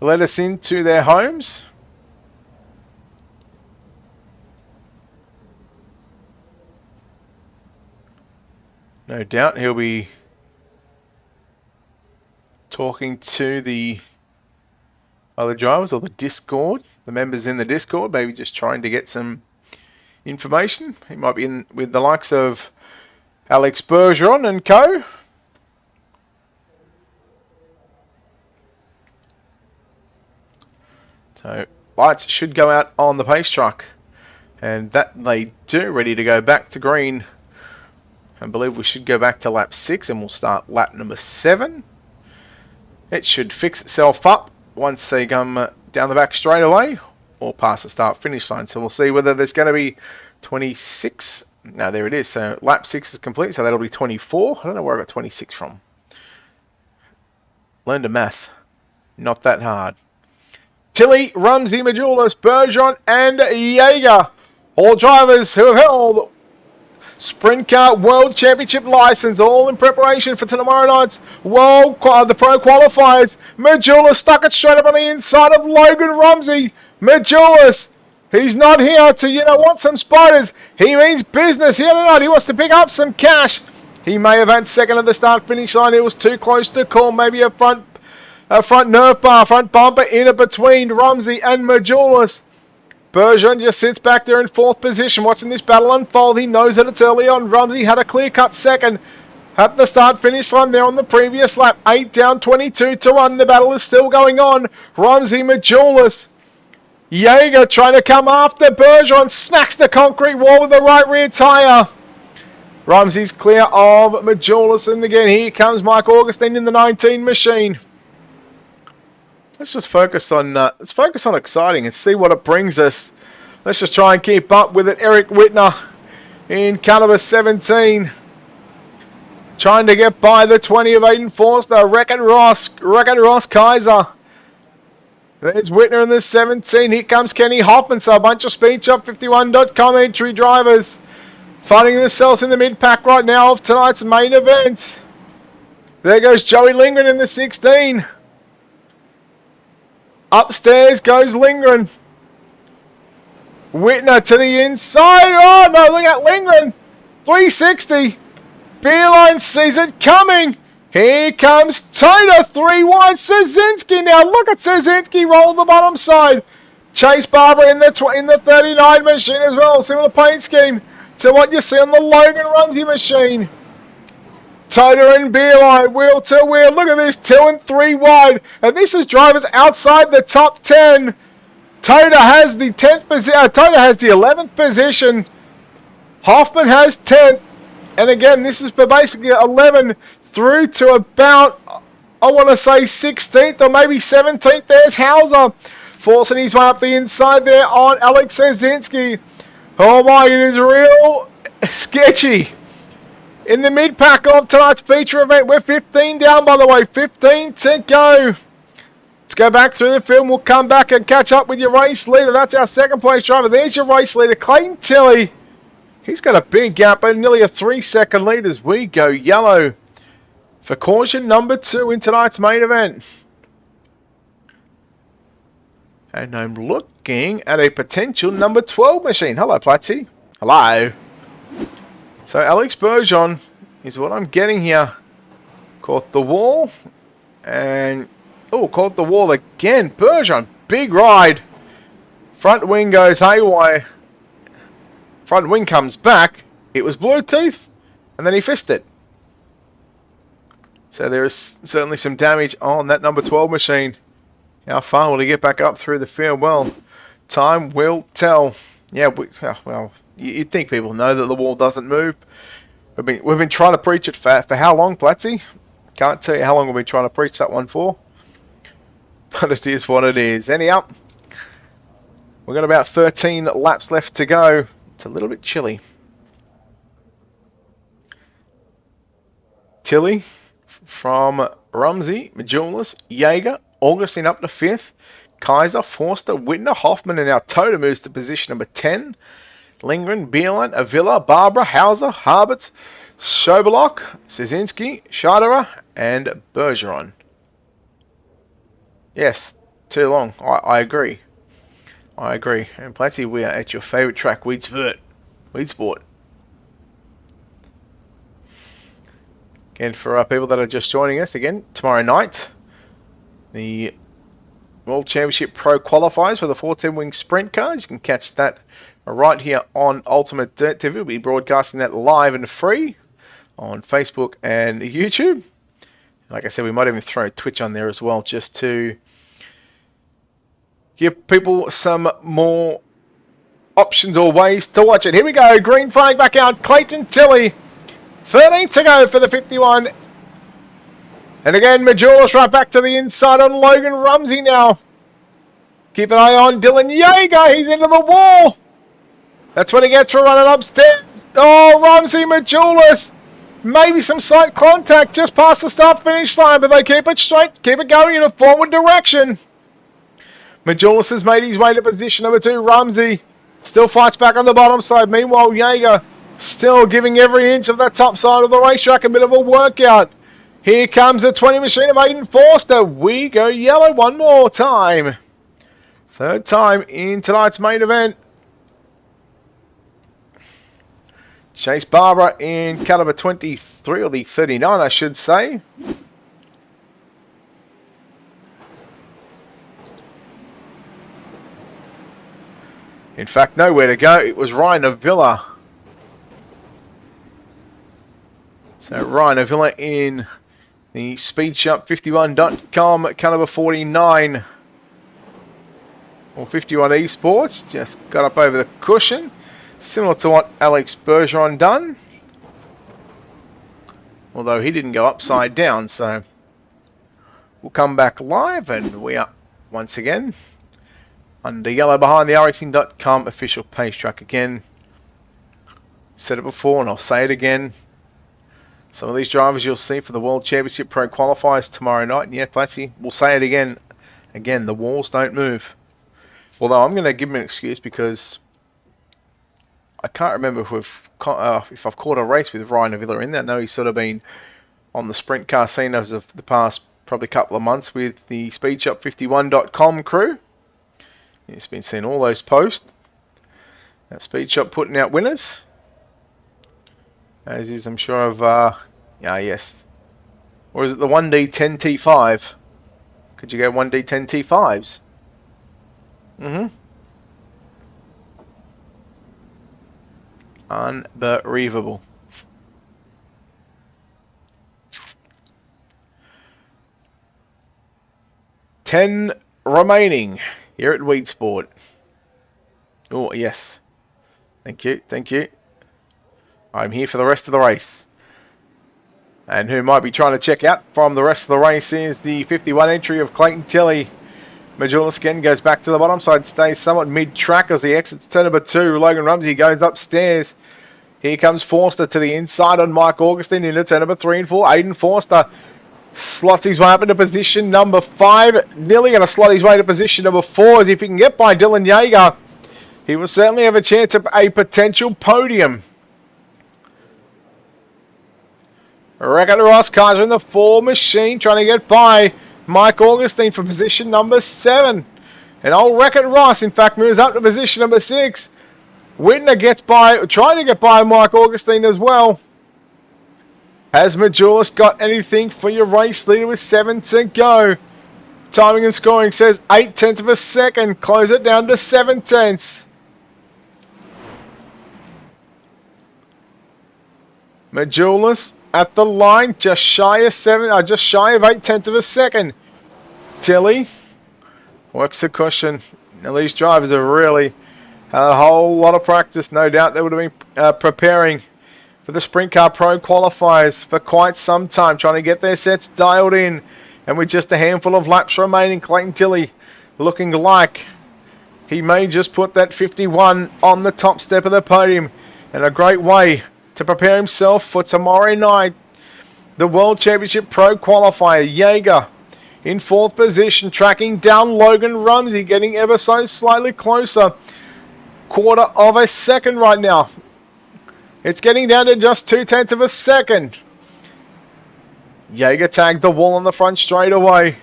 let us into their homes. No doubt he'll be talking to the other drivers or the Discord, the members in the Discord, maybe just trying to get some information. He might be in with the likes of Alex Bergeron and co. So lights should go out on the pace truck, and that they do, ready to go back to green. I believe we should go back to lap 6 and we'll start lap number 7. It should fix itself up once they come down the back straight away or past the start finish line. So we'll see whether there's going to be 26. No, there it is. So lap 6 is complete, so that'll be 24. I don't know where I got 26 from. Learn to math. Not that hard. Tilly, Rumsey, Majulis, Bergeron and Jaeger. All drivers who have held Sprint Car World Championship license, all in preparation for tomorrow night's the Pro Qualifiers. Majulis stuck it straight up on the inside of Logan Rumsey. Majulis, he's not here to, want some spiders. He means business here tonight. He wants to pick up some cash. He may have had second at the start finish line. It was too close to call. Maybe a front nerf bar, front bumper in between Rumsey and Majulis. Bergeron just sits back there in 4th position watching this battle unfold. He knows that it's early on. Rumsey had a clear-cut second at the start-finish line there on the previous lap. 8 down, 22 to run. The battle is still going on. Rumsey, Majulis. Jaeger trying to come after Bergeron. Smacks the concrete wall with the right rear tyre. Rumsey's clear of Majulis. And again, here comes Mike Augustine in the 19 machine. Let's just focus on exciting and see what it brings us. Let's just try and keep up with it. Eric Whitner in caliber 17. Trying to get by the 20 of Aiden Forster. Wreck-It Ross Kaiser. There's Whitner in the 17. Here comes Kenny Hoffman. So a bunch of SpeedShop51.com entry drivers finding themselves in the mid-pack right now of tonight's main event. There goes Joey Lindgren in the 16. Upstairs goes Lindgren. Whitner to the inside. Oh no, look at Lindgren. 360. Beerline sees it coming. Here comes Toda. 3 wide. Szynski now. Look at Szynski roll the bottom side. Chase Barber in the 39 machine as well. Similar paint scheme to what you see on the Logan Rumsey machine. Toda and Beerline, wheel to wheel. Look at this, 2 and 3 wide. And this is drivers outside the top 10. Toda has the 10th position. Toda has the 11th position. Hoffman has 10th. And again, this is for basically 11 through to about, I want to say 16th or maybe 17th. There's Hauser forcing his way up the inside there on Alex Szynski. Oh my, it is real sketchy. In the mid-pack of tonight's feature event, we're 15 down, by the way. 15 to go. Let's go back through the film. We'll come back and catch up with your race leader. That's our second place driver. There's your race leader, Clayton Tilley. He's got a big gap, but nearly a 3-second lead as we go yellow for caution number 2 in tonight's main event. And I'm looking at a potential number 12 machine. Hello, Platzi. Hello. So Alex Bergeron is what I'm getting here. Caught the wall. And, caught the wall again. Bergeron, big ride. Front wing goes haywire. Front wing comes back. It was Bluetooth. And then he fissed it. So there is certainly some damage on that number 12 machine. How far will he get back up through the field? Well, time will tell. Yeah, well, you'd think people know that the wall doesn't move. We've been trying to preach it for how long, Platzi? Can't tell you how long we've been trying to preach that one for. But it is what it is. Anyhow, we've got about 13 laps left to go. It's a little bit chilly. Tilley from Rumsey, Majulis, Jaeger, Augustine up to 5th. Kaiser, Forster, Whitner, Hoffman, and now Toda moves to position number 10. Lindgren, Beerline, Avila, Barbara, Hauser, Harbert, Schoberlock, Szynski, Schadera, and Bergeron. Yes, too long. I agree. I agree. And Platzi, we are at your favourite track, Weedsport. Again, for people that are just joining us, again, tomorrow night, the World Championship Pro Qualifiers for the 410-wing sprint cars. You can catch that right here on Ultimate Dirt TV. We'll be broadcasting that live and free on Facebook and YouTube. Like I said, we might even throw Twitch on there as well, just to give people some more options or ways to watch it. Here we go. Green flag back out. Clayton Tilley. 13 to go for the 51. And again, Majulis right back to the inside on Logan Rumsey now. Keep an eye on Dylan Yeager. He's into the wall. That's what he gets for running upstairs. Oh, Rumsey, Majulis. Maybe some slight contact just past the start-finish line, but they keep it straight, keep it going in a forward direction. Majulis has made his way to position number 2. Rumsey still fights back on the bottom side. Meanwhile, Yeager still giving every inch of that top side of the racetrack a bit of a workout. Here comes the 20 machine of Aiden Forster. We go yellow one more time. Third time in tonight's main event. Chase Barber in caliber 23, or the 39 I should say. In fact, nowhere to go. It was Ryan Avila. So Ryan Avila in the SpeedShop51.com caliber 49 or 51 Esports. Just got up over the cushion, similar to what Alex Bergeron done. Although he didn't go upside down, so we'll come back live and we are once again under yellow behind the Iracing.com official page track again. Said it before and I'll say it again. Some of these drivers you'll see for the World Championship Pro Qualifiers tomorrow night. And yeah, Platsy, we'll say it again. Again, the walls don't move. Although I'm going to give him an excuse because I can't remember if I've caught a race with Ryan Avila in there. I know he's sort of been on the sprint car scene as of the past probably couple of months with the SpeedShop51.com crew. He's been seeing all those posts. That SpeedShop putting out winners. As is, I'm sure of, yes. Or is it the 1D10T5? Could you go 1D10T5s? Unbelievable. Ten remaining here at Weedsport. Oh, yes. Thank you, thank you. I'm here for the rest of the race. And who might be trying to check out from the rest of the race is the 51 entry of Clayton Tilley. Majulis again goes back to the bottom side, stays somewhat mid-track as he exits turn number 2. Logan Rumsey goes upstairs. Here comes Forster to the inside on Mike Augustine into turn number 3 and 4. Aiden Forster slots his way up into position number 5. Nearly going to slot his way to position number 4 as if he can get by Dylan Yeager. He will certainly have a chance at a potential podium. Reckon Ross cars are in the 4 machine trying to get by Mike Augustine for position number 7. And old Wreck-It Ross, in fact, moves up to position number 6. Whitner gets by, trying to get by Mike Augustine as well. Has Majulis got anything for your race leader with 7 to go? Timing and scoring says 8/10 of a second. Close it down to 7/10. Majulis at the line, just shy of 8/10 of a second. Tilley works the cushion. Now these drivers have really had a whole lot of practice. No doubt they would have been preparing for the Sprint Car Pro qualifiers for quite some time, trying to get their sets dialed in. And with just a handful of laps remaining, Clayton Tilley looking like he may just put that 51 on the top step of the podium. And a great way to prepare himself for tomorrow night. The World Championship Pro Qualifier. Yeager in 4th position, tracking down Logan Rumsey, getting ever so slightly closer. Quarter of a second right now. It's getting down to just 2/10 of a second. Yeager tagged the wall on the front straight away.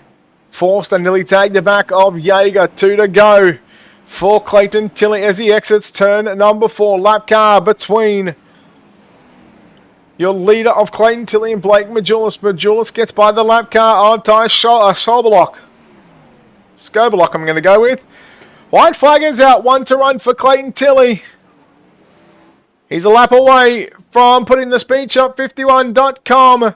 Forster nearly tagged the back of Yeager. 2 to go for Clayton Tilley as he exits turn number 4. Lap car between your leader of Clayton Tilley and Blake Majulis. Majulis gets by the lap car of Ty Scoblock. Scoblock, I'm going to go with. White flag is out. 1 to run for Clayton Tilley. He's a lap away from putting the speedshop51.com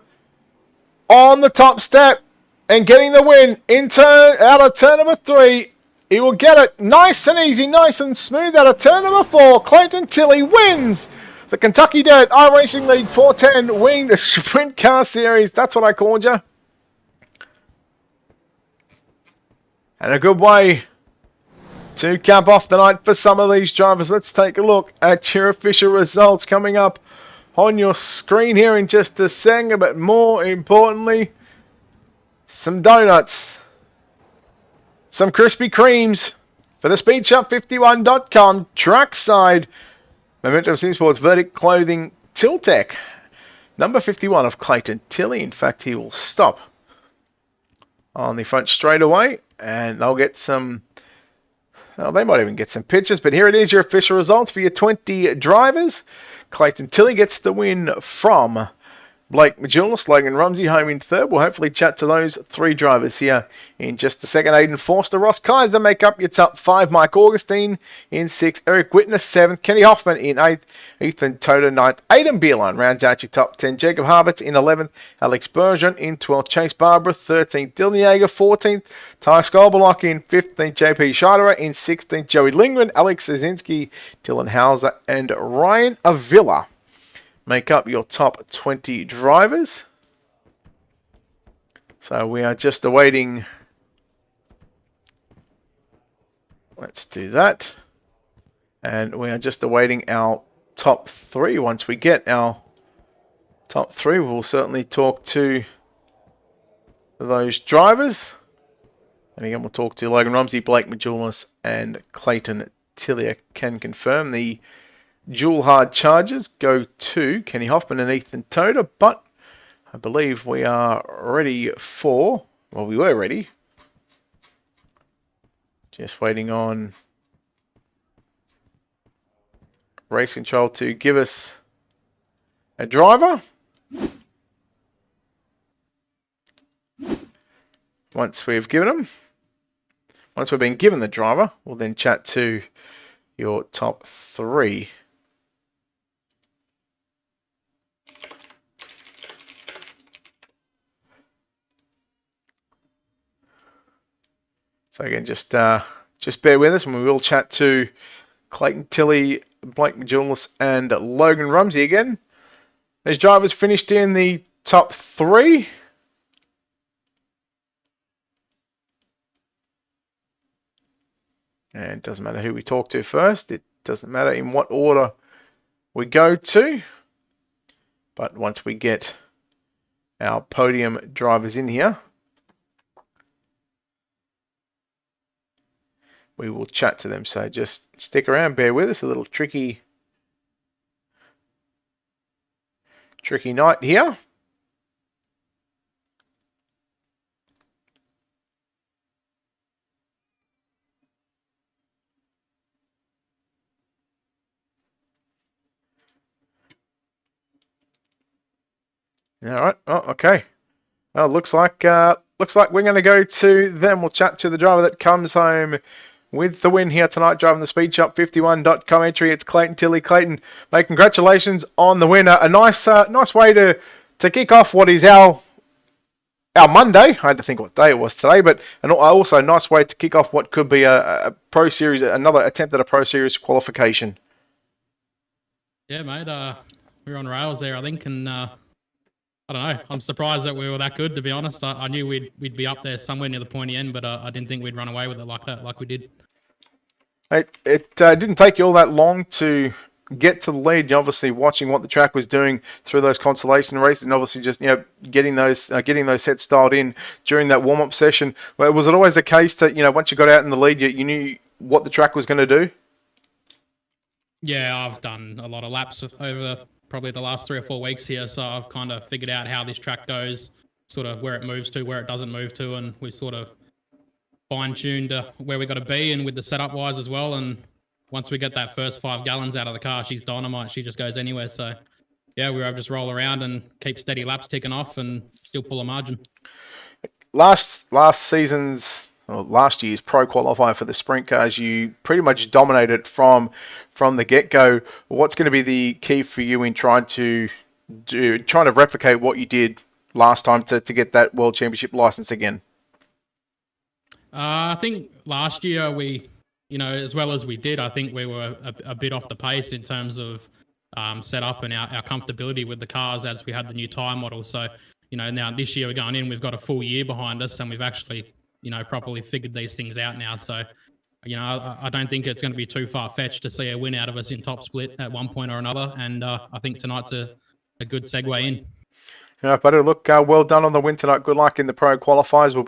on the top step and getting the win out of turn number 3. He will get it nice and easy, nice and smooth out of turn number 4. Clayton Tilley wins the Kentucky Dirt iRacing League 410 Winged Sprint Car Series. That's what I called you. And a good way to cap off the night for some of these drivers. Let's take a look at your official results coming up on your screen here in just a second. But more importantly, some donuts, some Krispy Kremes for the SpeedShop51.com trackside Momentum Sim Sports Verdict Clothing Tiltec. Number 51 of Clayton Tilley. In fact, he will stop on the front straightaway and they'll get some. Well, they might even get some pictures, but here it is, your official results for your 20 drivers. Clayton Tilley gets the win from Blake Majulis, Logan Rumsey home in third. We'll hopefully chat to those 3 drivers here in just a second. Aiden Forster, Ross Kaiser make up your top 5. Mike Augustine in 6th. Eric Whitness 7th. Kenny Hoffman in 8th. Ethan Toto 9th. Aidan Beerline rounds out your top 10. Jacob Harberts in 11th. Alex Bergeron in 12th. Chase Barbara 13th. Dylan Yeager 14th. Ty Skolbalock in 15th. JP Scheiderer in 16th. Joey Lindgren, Alex Zazinski, Dylan Hauser and Ryan Avila make up your top 20 drivers. So we are just awaiting. Let's do that. And we are just awaiting our top 3. Once we get our top 3, we'll certainly talk to those drivers. And again, we'll talk to Logan Rumsey, Blake Majulis, and Clayton Tilley. I can confirm the dual hard charges go to Kenny Hoffman and Ethan Toda, but I believe we are ready for, well, we were ready. Just waiting on race control to give us a driver. Once we've been given the driver, we'll then chat to your top 3. So again, just bear with us and we will chat to Clayton Tilley, Blake Majulis and Logan Rumsey again. These drivers finished in the top 3. And it doesn't matter who we talk to first. It doesn't matter in what order we go to. But once we get our podium drivers in here, we will chat to them. So just stick around, bear with us. A little tricky night here. All right. Oh, okay. Well, looks like we're going to go to them. We'll chat to the driver that comes home with the win here tonight, driving the SpeedShop51.com entry. It's Clayton Tilley. Clayton, mate, congratulations on the winner. A nice way to kick off what is our Monday. I had to think what day it was today, but also a nice way to kick off what could be a Pro Series, another attempt at a Pro Series qualification. Yeah, mate. We were on rails there, I think, and I don't know. I'm surprised that we were that good, to be honest. I knew we'd be up there somewhere near the pointy end, but I didn't think we'd run away with it like that, like we did. It didn't take you all that long to get to the lead. You're obviously watching what the track was doing through those consolation races, and obviously just getting those sets styled in during that warm-up session. Well, was it always the case that once you got out in the lead, you knew what the track was going to do? Yeah, I've done a lot of laps over probably the last 3 or 4 weeks here, so I've kind of figured out how this track goes, sort of where it moves to, where it doesn't move to, and we've sort of fine-tuned where we got to be and with the setup wise as well. And once we get that first 5 gallons out of the car, she's dynamite. She just goes anywhere. So yeah, we were able to just roll around and keep steady laps ticking off and still pull a margin. Last year's pro qualifier for the sprint cars, you pretty much dominated from the get-go. What's going to be the key for you in trying to replicate what you did last time to get that world championship license again? I think last year we, as well as we did, I think we were a bit off the pace in terms of setup and our comfortability with the cars as we had the new tyre model. So, now this year we're going in, we've got a full year behind us and we've actually, properly figured these things out now. So, I don't think it's going to be too far-fetched to see a win out of us in top split at one point or another. And I think tonight's a good segue in. Yeah, but look, well done on the win tonight. Good luck in the pro qualifiers. We'll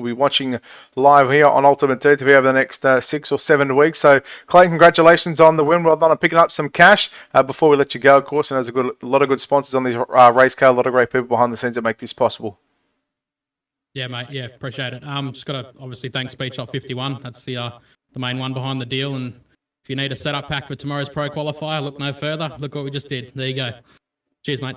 be watching live here on Ultimate Dirt TV over the next 6 or 7 weeks. So, Clayton, congratulations on the win. Well done on picking up some cash. Before we let you go, of course, and there's a lot of good sponsors on this race car, a lot of great people behind the scenes that make this possible. Yeah, mate. Yeah, appreciate it. Just got to obviously thank Speed Shop 51. That's the main one behind the deal. And if you need a setup pack for tomorrow's pro qualifier, look no further. Look what we just did. There you go. Cheers, mate.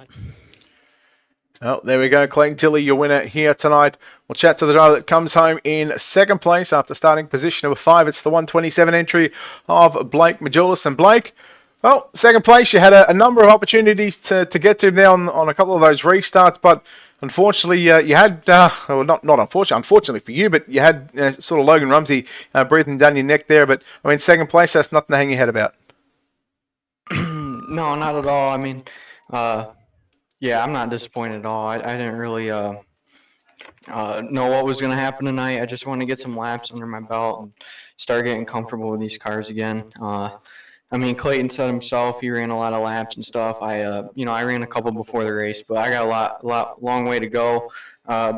Oh, there we go. Clayton Tilley, your winner here tonight. We'll chat to the driver that comes home in second place after starting position number 5. It's the 127 entry of Blake Majulis. And Blake, well, second place, you had a number of opportunities to get to there on a couple of those restarts, but unfortunately, you had, well, not unfortunately for you, but you had sort of Logan Rumsey breathing down your neck there. But, I mean, second place, that's nothing to hang your head about. No, not at all. I mean, yeah, I'm not disappointed at all. I didn't really know what was going to happen tonight. I just wanted to get some laps under my belt and start getting comfortable with these cars again. I mean, Clayton said himself he ran a lot of laps and stuff. I ran a couple before the race, but I got a long way to go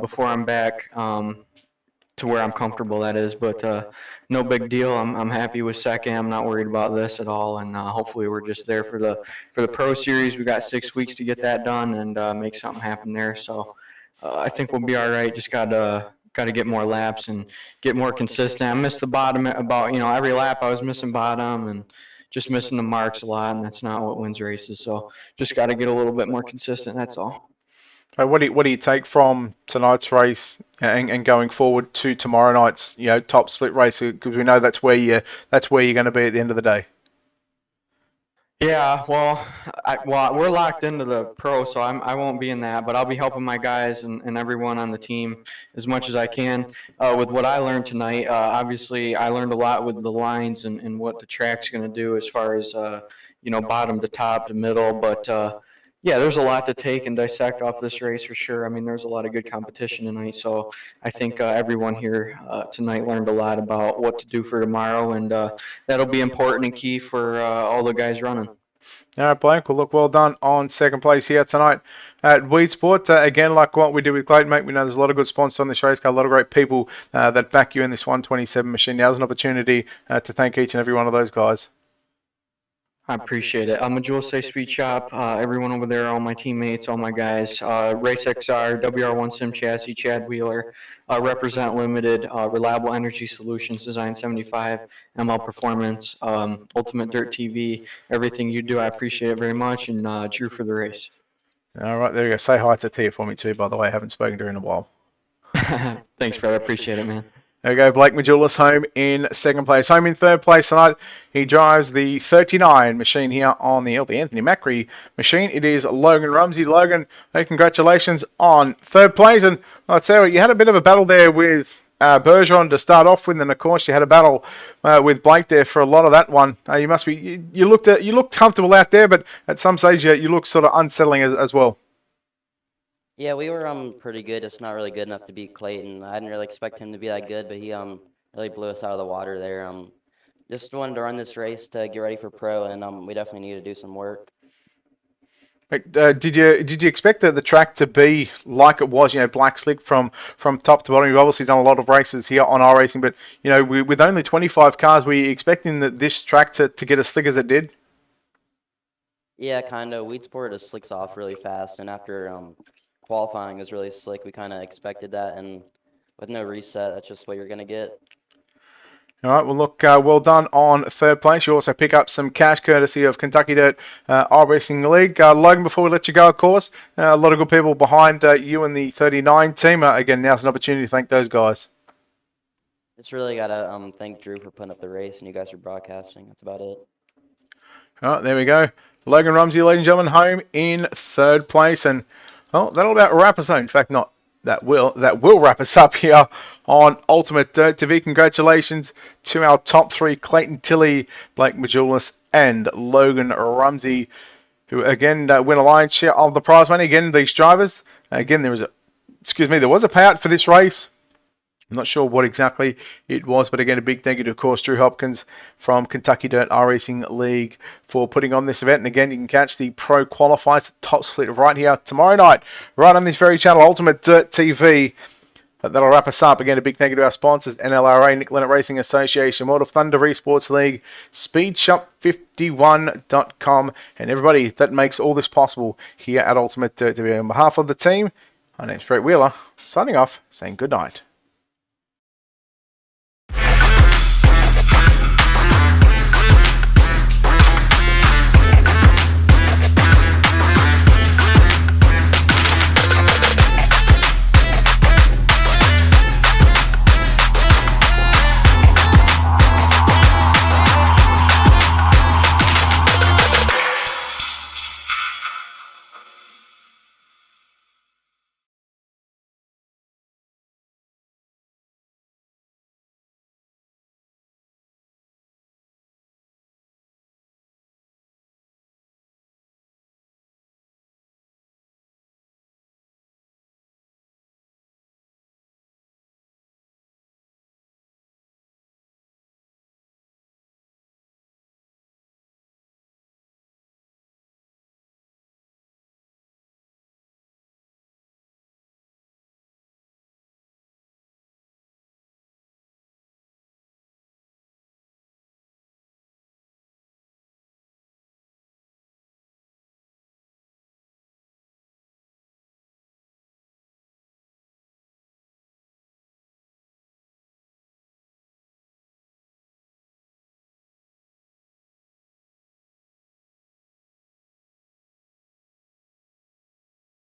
before I'm back to where I'm comfortable. That is, but no big deal. I'm happy with second. I'm not worried about this at all, and hopefully we're just there for the Pro Series. We got 6 weeks to get that done and make something happen there. So I think we'll be all right. Just got to get more laps and get more consistent. I missed the bottom about every lap. I was missing bottom and just missing the marks a lot, and that's not what wins races. So just got to get a little bit more consistent. That's all. What do you take from tonight's race and going forward to tomorrow night's top split race? Because we know that's where you're going to be at the end of the day. Yeah, well, we're locked into the pro, so I won't be in that, but I'll be helping my guys and everyone on the team as much as I can with what I learned tonight. Obviously, I learned a lot with the lines and what the track's going to do as far as bottom to top to middle, but yeah, there's a lot to take and dissect off this race for sure. I mean, there's a lot of good competition tonight, so I think everyone here tonight learned a lot about what to do for tomorrow, and that'll be important and key for all the guys running. All right, Blake. Well, look, well done on second place here tonight at Weedsport. Again, like what we did with Clayton, mate, we know there's a lot of good sponsors on this race car, a lot of great people that back you in this 127 machine. Now there's an opportunity to thank each and every one of those guys. I appreciate it. I'm a Jewel Say Speed Shop. Everyone over there, all my teammates, all my guys. Race XR, WR1 Sim Chassis, Chad Wheeler, Represent Limited, Reliable Energy Solutions, Design 75, ML Performance, Ultimate Dirt TV, everything you do. I appreciate it very much, and cheer for the race. All right, there you go. Say hi to Tia for me too, by the way. I haven't spoken to her in a while. Thanks, Fred. I appreciate it, man. There we go, Blake Majulis home in second place. Home in third place tonight, he drives the 39 machine here on the Anthony Macri machine. It is Logan Rumsey. Logan, hey, congratulations on third place. And I'll tell you what, you had a bit of a battle there with Bergeron to start off with, and of course you had a battle with Blake there for a lot of that one. You looked comfortable out there, but at some stage you looked sort of unsettling as well. Yeah, we were pretty good. It's not really good enough to beat Clayton. I didn't really expect him to be that good, but he really blew us out of the water there. Just wanted to run this race to get ready for pro, and we definitely need to do some work. Did you expect the track to be like it was, black slick from top to bottom? You've obviously done a lot of races here on iRacing, but with only 25 cars, were you expecting this track to get as slick as it did? Yeah, kind of. Weedsport just slicks off really fast, and after qualifying was really slick, we kind of expected that, and with no reset, that's just what you're going to get. All right, well, look, well done on third place. You also pick up some cash courtesy of Kentucky Dirt iRacing League. Logan, before we let you go, of course, a lot of good people behind you and the 39 team. Again, now's an opportunity to thank those guys. Just really gotta thank Drew for putting up the race, and you guys for broadcasting. That's about it. All right, there we go. Logan Rumsey, ladies and gentlemen, home in third place. And, well, that'll about wrap us up. In fact, not. That will wrap us up here on Ultimate Dirt TV. Congratulations to our top three, Clayton Tilley, Blake Majulis, and Logan Rumsey, who again win a lion's share of the prize money. Again, these drivers. Again, there was a payout for this race. I'm not sure what exactly it was, but again, a big thank you to, of course, Drew Hopkins from Kentucky Dirt iRacing League for putting on this event. And again, you can catch the Pro Qualifiers, the top split right here tomorrow night, right on this very channel, Ultimate Dirt TV. That'll wrap us up. Again, a big thank you to our sponsors, NLRA, Nick Leonard Racing Association, World of Thunder Esports League, SpeedShop51.com, and everybody that makes all this possible here at Ultimate Dirt TV. On behalf of the team, my name's Brett Wheeler, signing off, saying good night.